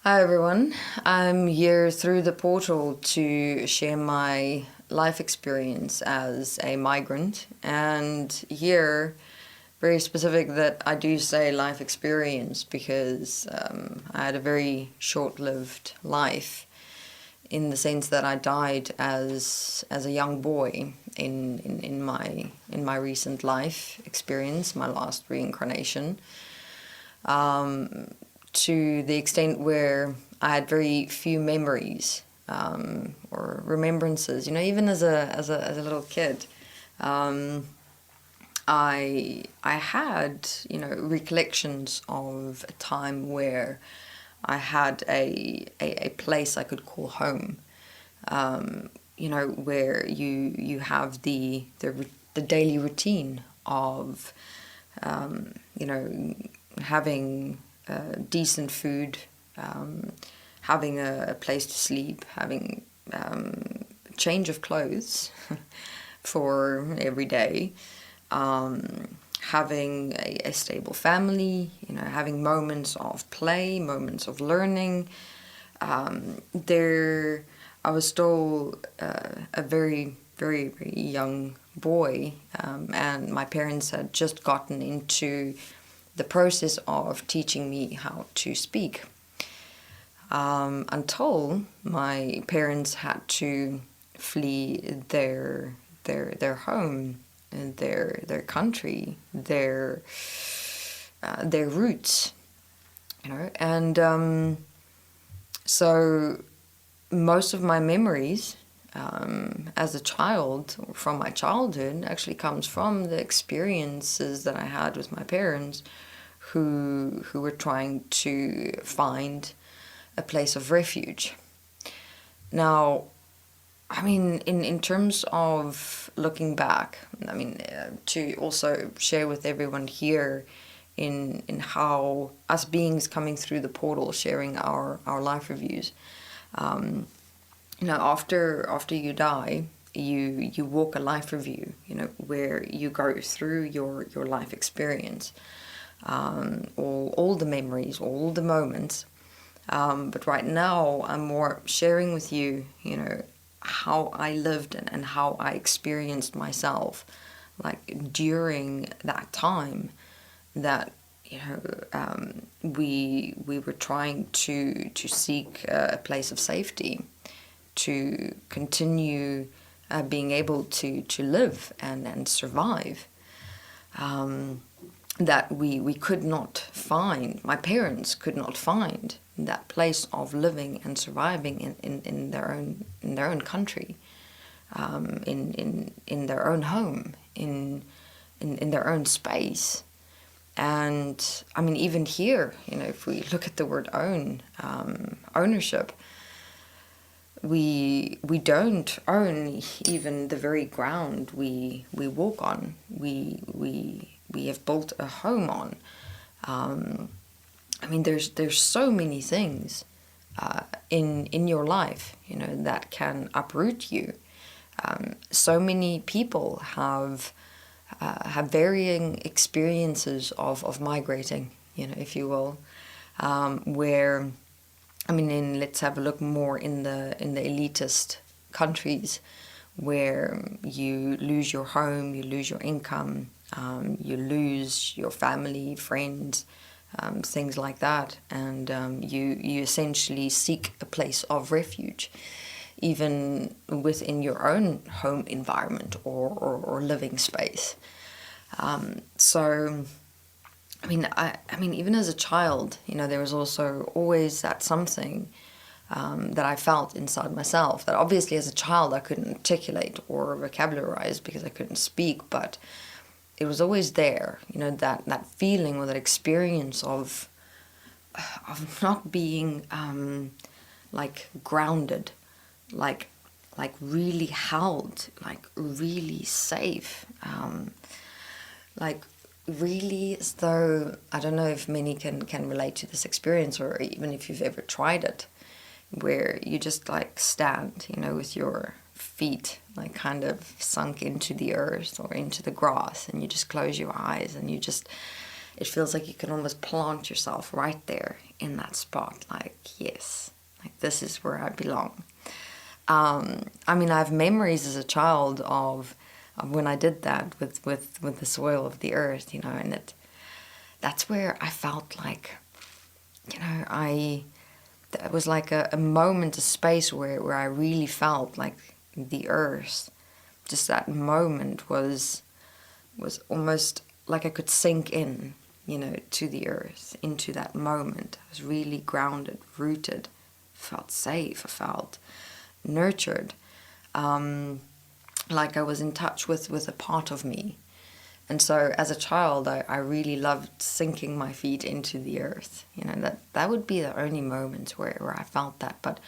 Hi everyone, I'm here through the portal to share my life experience as a migrant, and here, very specific that I do say life experience because I had a very short-lived life in the sense that I died as a young boy in my recent life experience, my last reincarnation. To the extent where I had very few memories or remembrances. Even as a little kid, I had recollections of a time where I had a place I could call home. Where you have the daily routine of having decent food, having a place to sleep, having change of clothes for every day, having a stable family, having moments of play, moments of learning. I was still a very, very, very young boy, and my parents had just gotten into the process of teaching me how to speak, until my parents had to flee their home, their country, their roots, and so most of my memories as a child, from my childhood, actually comes from the experiences that I had with my parents, who were trying to find a place of refuge. Now, in terms of looking back, to also share with everyone here in how us beings coming through the portal, sharing our life reviews. After you die, you walk a life review, where you go through your life experience, all the memories, all the moments. But right now, I'm more sharing with you, how I lived and how I experienced myself, like during that time that we were trying to seek a place of safety, to continue being able to live and survive. That we could not find, my parents could not find that place of living and surviving in their own country, in their own home, in their own space. And even here, if we look at the word own, ownership, we don't own even the very ground we walk on. We have built a home on. There's so many things in your life, that can uproot you. So many people have varying experiences of migrating, if you will, where, let's have a look more in the elitist countries, where you lose your home, you lose your income, you lose your family, friends, things like that, and you essentially seek a place of refuge, even within your own home environment or living space. So, even as a child, there was also always that something that I felt inside myself that obviously as a child I couldn't articulate or vocabularize because I couldn't speak, but it was always there, that feeling or that experience of not being grounded, like really held, like really safe, like really as though, I don't know if many can relate to this experience, or even if you've ever tried it, where you just stand, with your feet kind of sunk into the earth or into the grass, and you just close your eyes and you just it feels like you can almost plant yourself right there in that spot. Like, yes, like this is where I belong. I mean, I have memories as a child of when I did that with the soil of the earth, you know, and that's where I felt like, you know, it was like a moment, a space where I really felt like the earth, just that moment was almost like I could sink in, you know, to the earth, into that moment. I was really grounded, rooted, felt safe, I felt nurtured, like I was in touch with a part of me. And so as a child, I really loved sinking my feet into the earth. You know, that would be the only moment where I felt that. But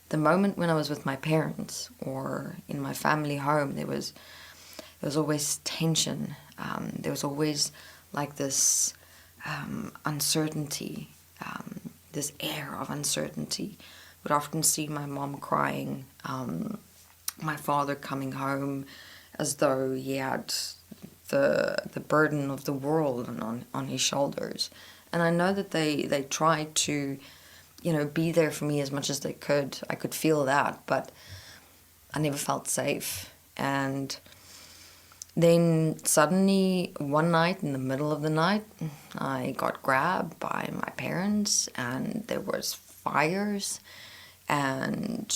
the moment when I was with my parents or in my family home, there was always tension. There was always like this uncertainty, this air of uncertainty. I would often see my mom crying, my father coming home as though he had the burden of the world on his shoulders. And I know that they tried to, you know, be there for me as much as they could. I could feel that, but I never felt safe. And then suddenly one night, in the middle of the night, I got grabbed by my parents, and there was fires, and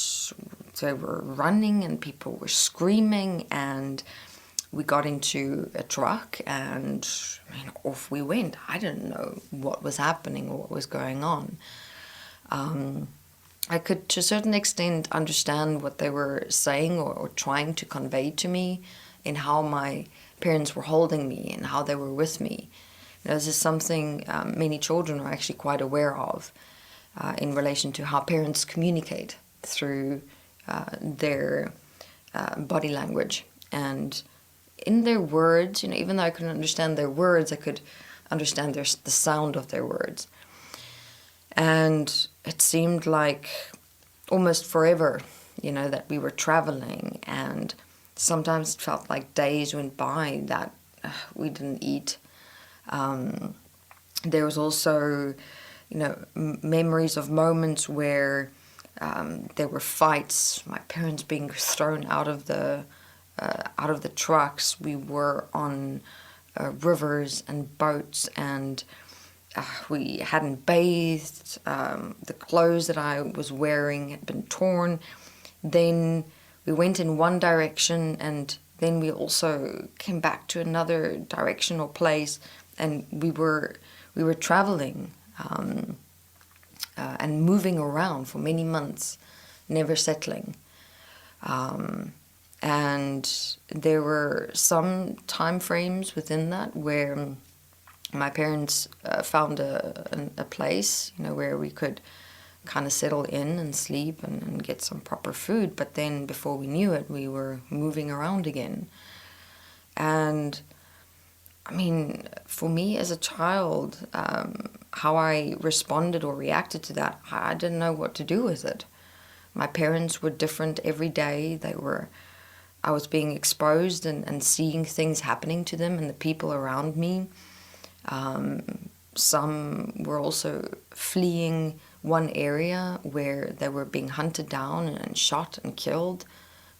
they were running, and people were screaming, and we got into a truck, and I mean, off we went. I didn't know what was happening or what was going on. I could, to a certain extent, understand what they were saying or trying to convey to me in how my parents were holding me and how they were with me. You know, this is something many children are actually quite aware of in relation to how parents communicate through their body language. And in their words, you know, even though I couldn't understand their words, I could understand the sound of their words. And it seemed like almost forever, you know, that we were traveling, and sometimes it felt like days went by that we didn't eat. There was also, you know, memories of moments where there were fights, my parents being thrown out of the trucks. We were on rivers and boats, and we hadn't bathed. The clothes that I was wearing had been torn. Then we went in one direction, and then we also came back to another direction or place, and we were traveling and moving around for many months, never settling. And there were some time frames within that where my parents found a place, you know, where we could kind of settle in and sleep and get some proper food. But then before we knew it, we were moving around again. And I mean, for me as a child, how I responded or reacted to that, I didn't know what to do with it. My parents were different every day. I was being exposed and seeing things happening to them and the people around me. Some were also fleeing one area where they were being hunted down and shot and killed.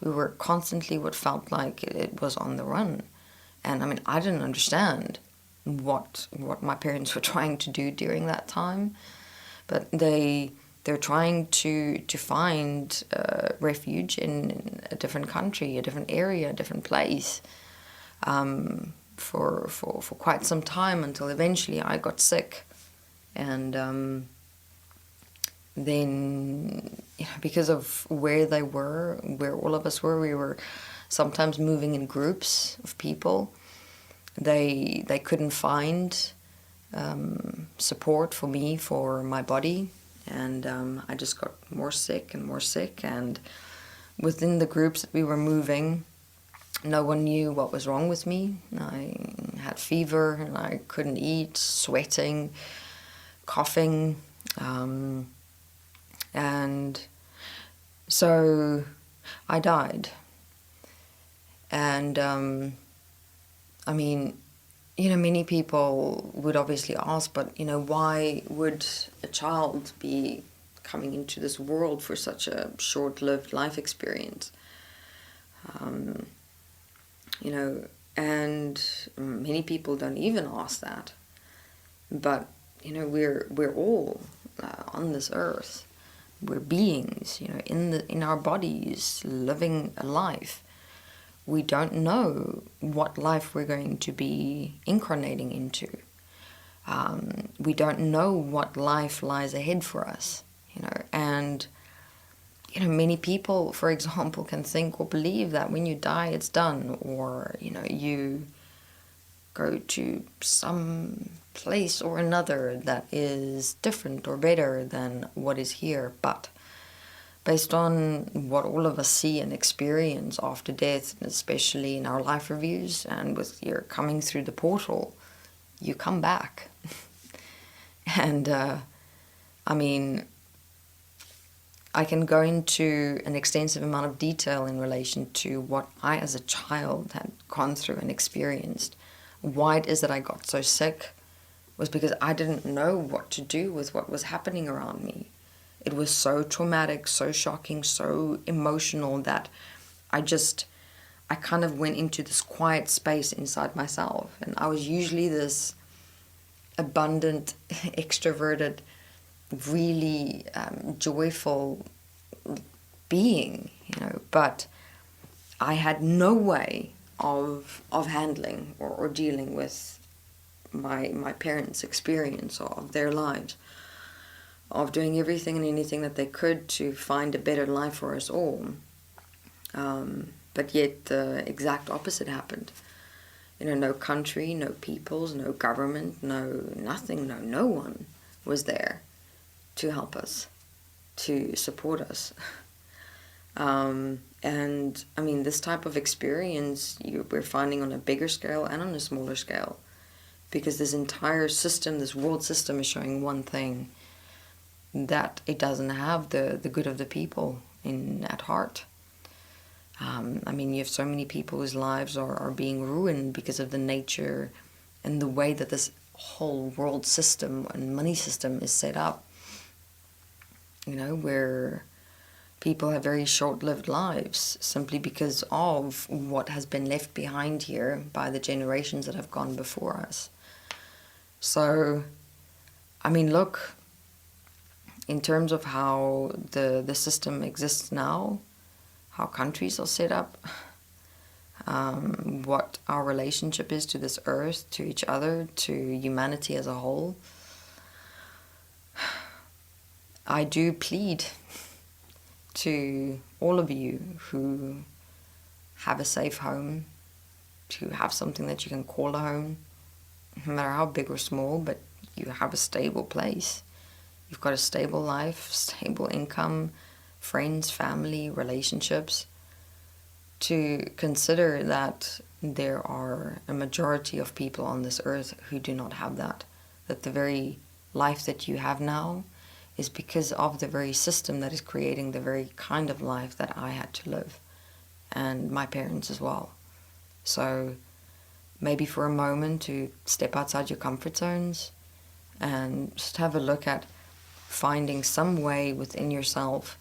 We were constantly what felt like it was on the run. And I mean, I didn't understand what my parents were trying to do during that time, but they're trying to find refuge in a different country, a different area, a different place, for quite some time, until eventually I got sick. And then, you know, because of where they were, where all of us were, we were sometimes moving in groups of people. They couldn't find support for me, for my body, and I just got more sick and more sick. And within the groups that we were moving, no one knew what was wrong with me. I had fever and I couldn't eat, sweating, coughing, and so I died. And I mean, many people would obviously ask, but, why would a child be coming into this world for such a short-lived life experience? Um, and many people don't even ask that. But, we're all on this earth. We're beings, in our bodies, living a life. We don't know what life we're going to be incarnating into. We don't know what life lies ahead for us, and many people, for example, can think or believe that when you die, it's done, or you go to some place or another that is different or better than what is here. But based on what all of us see and experience after death, especially in our life reviews and with your coming through the portal, you come back. And I can go into an extensive amount of detail in relation to what I as a child had gone through and experienced. Why it is that I got so sick was because I didn't know what to do with what was happening around me. It was so traumatic, so shocking, so emotional that I kind of went into this quiet space inside myself. And I was usually this abundant, extroverted, really joyful being, but I had no way of handling or dealing with my parents' experience of their lives, of doing everything and anything that they could to find a better life for us all. But yet the exact opposite happened. No country, no peoples, no government, no nothing, no one was there to help us, to support us. And this type of experience we're finding on a bigger scale and on a smaller scale, because this entire system, this world system, is showing one thing, that it doesn't have the good of the people at heart. You have so many people whose lives are being ruined because of the nature and the way that this whole world system and money system is set up. Where people have very short-lived lives simply because of what has been left behind here by the generations that have gone before us. So, look, in terms of how the system exists now, how countries are set up, what our relationship is to this earth, to each other, to humanity as a whole, I do plead to all of you who have a safe home, to have something that you can call a home, no matter how big or small, but you have a stable place. You've got a stable life, stable income, friends, family, relationships, to consider that there are a majority of people on this earth who do not have that the very life that you have now is because of the very system that is creating the very kind of life that I had to live, and my parents as well. So maybe for a moment to step outside your comfort zones and just have a look at finding some way within yourself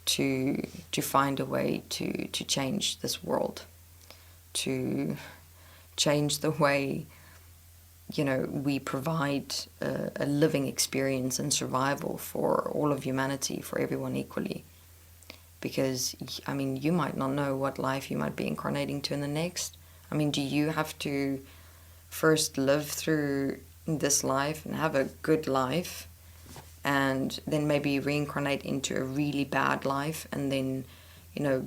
to find a way to change this world, to change the way we provide a living experience and survival for all of humanity, for everyone equally. Because, you might not know what life you might be incarnating to in the next. Do you have to first live through this life and have a good life, and then maybe reincarnate into a really bad life, and then,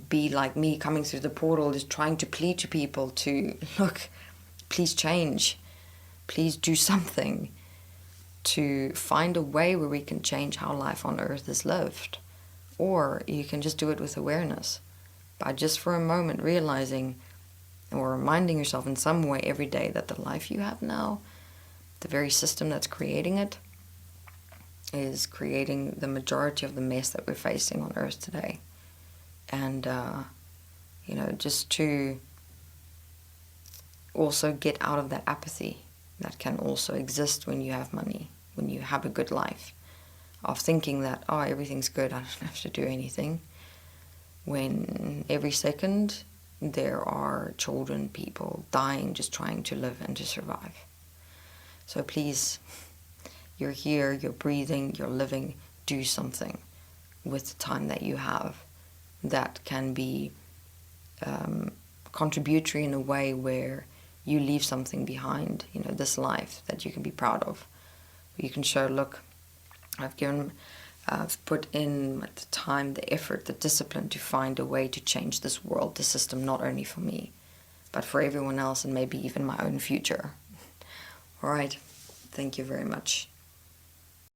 be like me coming through the portal, just trying to plead to people to, look, please change. Please do something to find a way where we can change how life on earth is lived. Or you can just do it with awareness, by just for a moment realizing or reminding yourself in some way every day that the life you have now, the very system that's creating it, is creating the majority of the mess that we're facing on earth today. And, just to also get out of that apathy that can also exist when you have money, when you have a good life, of thinking that, oh, everything's good, I don't have to do anything, when every second there are children, people dying just trying to live and to survive. So please, you're here, you're breathing, you're living, do something with the time that you have that can be contributory in a way where you leave something behind, this life that you can be proud of. You can show, look, I've put in the time, the effort, the discipline to find a way to change this world, this system, not only for me, but for everyone else, and maybe even my own future. All right. Thank you very much.